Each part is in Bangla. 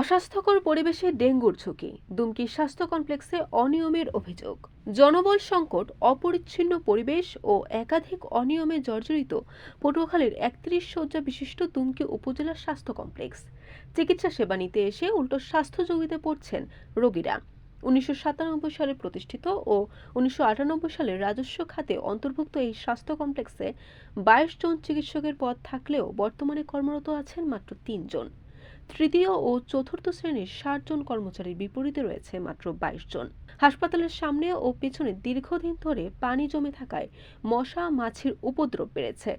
অস্বাস্থ্যকর পরিবেশে ডেঙ্গুর ঝুঁকি, দুমকি স্বাস্থ্য কমপ্লেক্সে অনিয়মের অভিযোগ। জনবল সংকট, অপরিচ্ছন্ন পরিবেশ ও একাধিক অনিয়মে জর্জরিত পটুয়াখালীর ৩১ শয্যা বিশিষ্ট দুমকি উপজেলা স্বাস্থ্য কমপ্লেক্স। চিকিৎসা সেবা নিতে এসে উল্টো স্বাস্থ্য ঝুঁকিতে পড়ছেন রোগীরা। ১৯৯৭ সালে প্রতিষ্ঠিত ও ১৯৯৮ সালে রাজস্ব খাতে অন্তর্ভুক্ত এই স্বাস্থ্য কমপ্লেক্সে ২২ জন চিকিৎসকের পদ থাকলেও বর্তমানে কর্মরত আছেন মাত্র ৩ জন। তৃতীয় ও চতুর্থ শ্রেণীর ৬০ জন কর্মচারীর বিপরীতে রয়েছে মাত্র ২২ জন। হাসপাতালের সামনে ও পেছনে দীর্ঘদিন ধরে পানি জমে থাকায় মশা মাছির উপদ্রব বেড়েছে।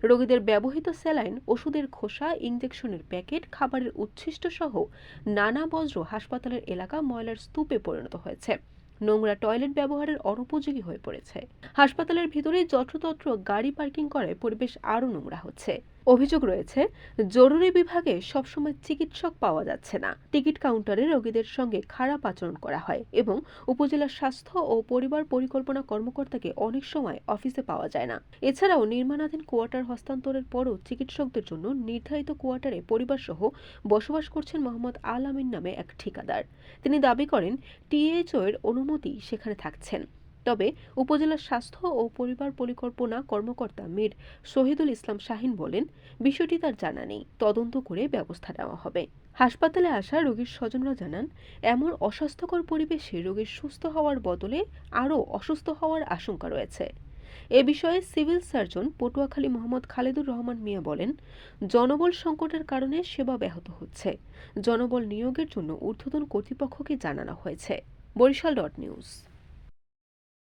রোগীদের ব্যবহৃত স্যালাইন, ওষুধের খোসা, ইনজেকশনের প্যাকেট, খাবারের উচ্ছিষ্ট সহ নানা বজ্র হাসপাতালের এলাকা ময়লার স্তূপে পরিণত হয়েছে। নোংরা টয়লেট ব্যবহারের অনুপযোগী হয়ে পড়েছে। হাসপাতালের ভিতরেই যত্রতত্র গাড়ি পার্কিং করায় পরিবেশ আরও নোংরা হচ্ছে। অভিযোগ রয়েছে, জরুরি বিভাগে সবসময় চিকিৎসক পাওয়া যাচ্ছে না, টিকিট কাউন্টারে রোগীদের সঙ্গে খারাপ আচরণ করা হয় এবং উপজেলা স্বাস্থ্য ও পরিবার পরিকল্পনা কর্মকর্তাকে অনেক সময় অফিসে পাওয়া যায় না। এছাড়াও নির্মাণাধীন কোয়ার্টার হস্তান্তরের পরও চিকিৎসকদের জন্য নির্ধারিত কোয়ার্টারে পরিবারসহ বসবাস করছেন মোহাম্মদ আল আমিন নামে এক ঠিকাদার। তিনি দাবি করেন টিএইচও এর অনুমতি সেখানে থাকছেন। তবে উপজেলা স্বাস্থ্য ও পরিবার পরিকল্পনা কর্মকর্তা মীর শহীদুল ইসলাম শাহীন বলেন, বিষয়টি তার জানা নেই, তদন্ত করে ব্যবস্থা নেওয়া হবে। হাসপাতালে আসা রোগীর স্বজনরা জানান, এমন অস্বাস্থ্যকর পরিবেশে রোগীর সুস্থ হওয়ার বদলে আরও অসুস্থ হওয়ার আশঙ্কা রয়েছে। এ বিষয়ে সিভিল সার্জন পটুয়াখালী মোহাম্মদ খালেদুর রহমান মিয়া বলেন, জনবল সংকটের কারণে সেবা ব্যাহত হচ্ছে। জনবল নিয়োগের জন্য ঊর্ধ্বতন কর্তৃপক্ষকে জানানো হয়েছে। বরিশাল নিউজ।